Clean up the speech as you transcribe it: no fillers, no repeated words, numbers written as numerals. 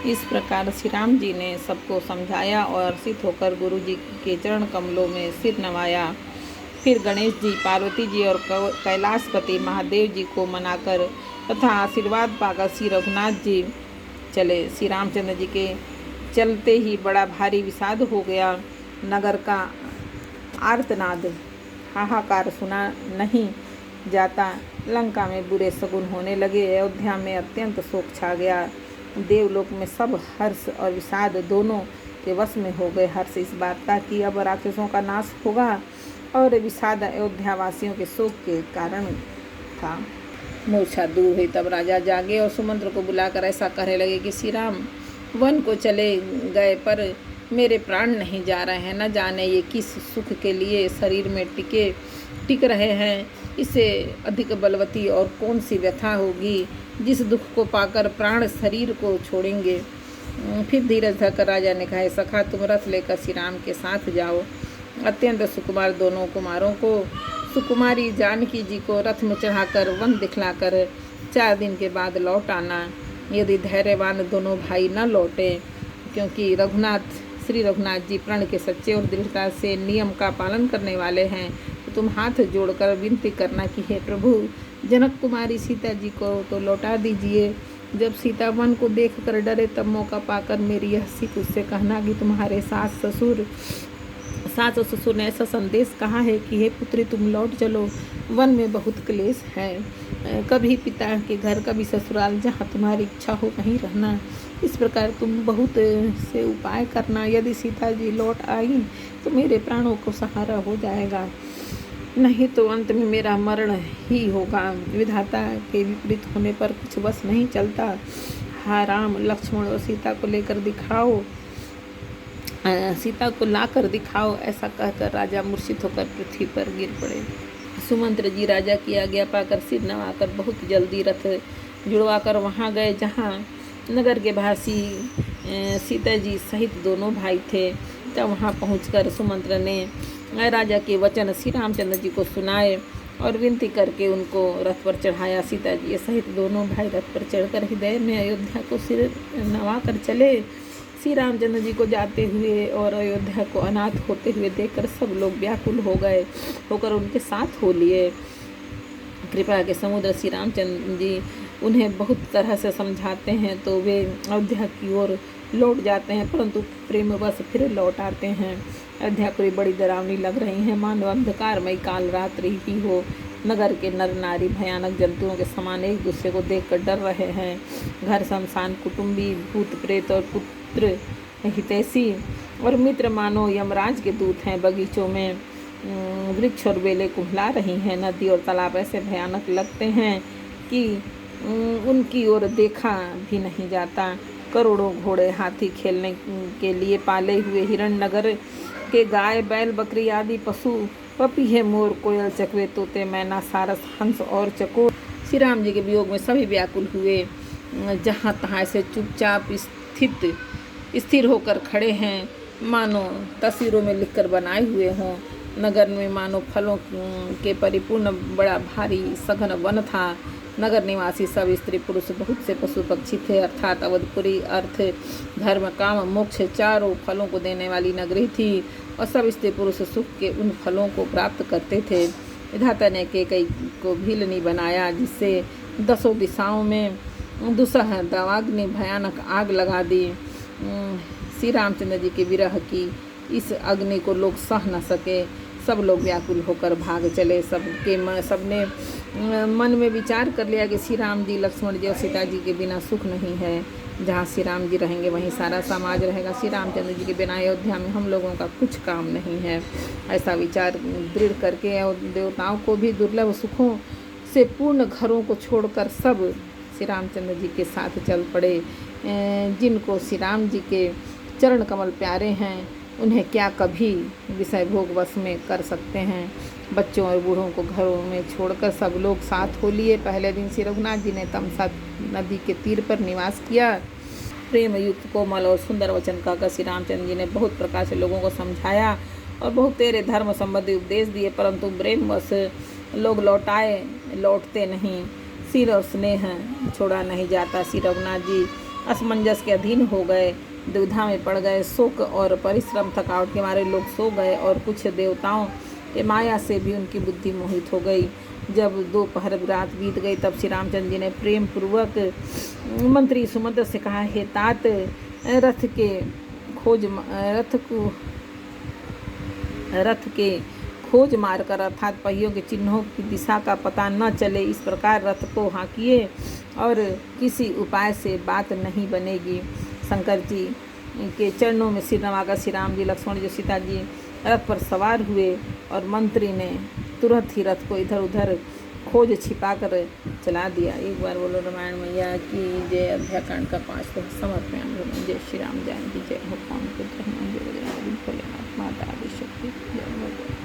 इस प्रकार श्री राम जी ने सबको समझाया और हर्षित होकर गुरु जी के चरण कमलों में सिर नवाया। फिर गणेश जी, पार्वती जी और कैलाशपति महादेव जी को मनाकर तथा आशीर्वाद पाकर श्री रघुनाथ जी चले। श्री रामचंद्र जी के चलते ही बड़ा भारी विषाद हो गया। नगर का आर्तनाद, हाहाकार सुना नहीं जाता। लंका में बुरे शगुन होने लगे। अयोध्या में अत्यंत शोक छा गया। देवलोक में सब हर्ष और विषाद दोनों के वश में हो गए। हर्ष इस बात का कि अब राक्षसों का नाश होगा और विषाद अयोध्या वासियों के शोक के कारण था। मूर्छा दूर हुई तब राजा जागे और सुमंत्र को बुलाकर ऐसा कहने लगे कि श्री राम वन को चले गए पर मेरे प्राण नहीं जा रहे हैं। न जाने ये किस सुख के लिए शरीर में टिक रहे हैं। इससे अधिक बलवती और कौन सी व्यथा होगी जिस दुख को पाकर प्राण शरीर को छोड़ेंगे। फिर धीरज धरकर राजा ने कहा, सखा तुम रथ लेकर श्री राम के साथ जाओ। अत्यंत सुकुमार दोनों कुमारों को सुकुमारी जानकी जी को रथ में चढ़ाकर वन दिखलाकर 4 दिन के बाद लौट आना। यदि धैर्यवान दोनों भाई न लौटे, क्योंकि श्री रघुनाथ जी प्रण के सच्चे और दृढ़ता से नियम का पालन करने वाले हैं, तो तुम हाथ जोड़कर विनती करना कि हे प्रभु, जनक कुमारी सीता जी को तो लौटा दीजिए। जब सीता वन को देखकर डरे तब मौका पाकर मेरी यह सिक उससे कहना कि तुम्हारे सास और ससुर ने ऐसा संदेश कहा है कि हे पुत्री तुम लौट चलो, वन में बहुत क्लेश है। कभी पिता के घर, कभी ससुराल, जहाँ तुम्हारी इच्छा हो वहीं रहना। इस प्रकार तुम बहुत से उपाय करना। यदि सीता जी लौट आई तो मेरे प्राणों को सहारा हो जाएगा, नहीं तो अंत में मेरा मरण ही होगा। विधाता के विपरीत होने पर कुछ बस नहीं चलता। हाँ राम, लक्ष्मण और सीता को लाकर दिखाओ। ऐसा कहकर राजा मूर्छित होकर पृथ्वी पर गिर पड़े। सुमंत्र जी राजा की आज्ञा पाकर सिर नवाकर बहुत जल्दी रथ जुड़वाकर वहाँ गए जहाँ नगर के भासी सीता जी सहित दोनों भाई थे। तब वहाँ पहुँचकर सुमंत्र ने राजा के वचन श्री रामचंद्र जी को सुनाए और विनती करके उनको रथ पर चढ़ाया। सीता जी सहित दोनों भाई रथ पर चढ़कर हृदय में अयोध्या को सिर नवा कर चले। श्री रामचंद्र जी को जाते हुए और अयोध्या को अनाथ होते हुए देखकर सब लोग व्याकुल होकर उनके साथ हो लिए। कृपा के समुद्र श्री रामचंद्र जी उन्हें बहुत तरह से समझाते हैं तो वे अयोध्या की ओर लौट जाते हैं, परंतु प्रेमवश फिर लौट आते हैं। अयोध्यापुरी बड़ी डरावनी लग रही हैं, मानो अंधकारमयी काल रात्रि ही हो। नगर के नर नारी भयानक जंतुओं के समान एक दूसरे को देखकर डर रहे हैं। घर शमशान, कुटुंबी, भूत प्रेत और पुत्र हितैषी और मित्र मानो यमराज के दूत हैं। बगीचों में वृक्ष और बेलें कुम्हला रही हैं। नदी और तालाब ऐसे भयानक लगते हैं कि उनकी ओर देखा भी नहीं जाता। करोड़ों घोड़े, हाथी, खेलने के लिए पाले हुए हिरण, नगर के गाय, बैल, बकरी आदि पशु, पपीहे, मोर, कोयल, चकवे, तोते, मैना, सारस, हंस और चकोर श्री राम जी के वियोग में सभी व्याकुल हुए। जहाँ तहाँ से चुपचाप स्थिर होकर खड़े हैं, मानो तस्वीरों में लिखकर बनाए हुए हों। नगर में मानो फलों के परिपूर्ण बड़ा भारी सघन वन था। नगर निवासी सब स्त्री पुरुष, बहुत से पशु पक्षी थे। अर्थात अवधपुरी अर्थ, धर्म, काम, मोक्ष चारों फलों को देने वाली नगरी थी और सब स्त्री पुरुष सुख के उन फलों को प्राप्त करते थे। विधाता ने केकई को भीलनी बनाया, जिससे 10 दिशाओं में दुसह दावाग्नि भयानक आग लगा दी। श्री रामचंद्र जी के विरह की इस अग्नि को लोग सह न सके। सब लोग व्याकुल होकर भाग चले। सबने मन में विचार कर लिया कि श्री राम जी, लक्ष्मण जी और सीता जी के बिना सुख नहीं है। जहाँ श्री राम जी रहेंगे वहीं सारा समाज रहेगा। श्री रामचंद्र जी के बिना अयोध्या में हम लोगों का कुछ काम नहीं है। ऐसा विचार दृढ़ करके और देवताओं को भी दुर्लभ सुखों से पूर्ण घरों को छोड़कर सब श्री रामचंद्र जी के साथ चल पड़े। जिनको श्री राम जी के चरण कमल प्यारे हैं, उन्हें क्या कभी विषय भोग वश में कर सकते हैं। बच्चों और बूढ़ों को घरों में छोड़कर सब लोग साथ हो लिए। पहले दिन श्री रघुनाथ जी ने तमसा नदी के तीर पर निवास किया। प्रेम युक्त कोमल और सुंदर वचन कहकर श्री रामचंद्र जी ने बहुत प्रकार से लोगों को समझाया और बहुत तेरे धर्म संबंधी उपदेश दिए, परंतु प्रेमवश लोग लौटते नहीं। सिर और स्नेह छोड़ा नहीं जाता। श्री रघुनाथ जी असमंजस के अधीन हो गए, दुविधा में पड़ गए। शोक और परिश्रम थकावट के मारे लोग सो गए और कुछ देवताओं के माया से भी उनकी बुद्धि मोहित हो गई। जब दोपहर रात बीत गई तब श्री रामचंद्र जी ने प्रेम पूर्वक मंत्री सुमंत्र से कहा, हे तात, रथ के खोज मारकर अर्थात पहियों के चिन्हों की दिशा का पता न चले, इस प्रकार रथ को हाँकिए और किसी उपाय से बात नहीं बनेगी। शंकर जी के चरणों में सिर नवाकर श्री राम जी, लक्ष्मण जी, सीता जी रथ पर सवार हुए और मंत्री ने तुरंत ही रथ को इधर उधर खोज छिपा कर चला दिया। एक बार बोलो रामायण मैया की जय। अध्याकांड का 5वां समर्पण। जय श्री राम। जानकी जय हो। कौन पुत्र हनुमान, जय बजरंग बली, भोलेनाथ, माता आदि शक्ति, जय भगवान।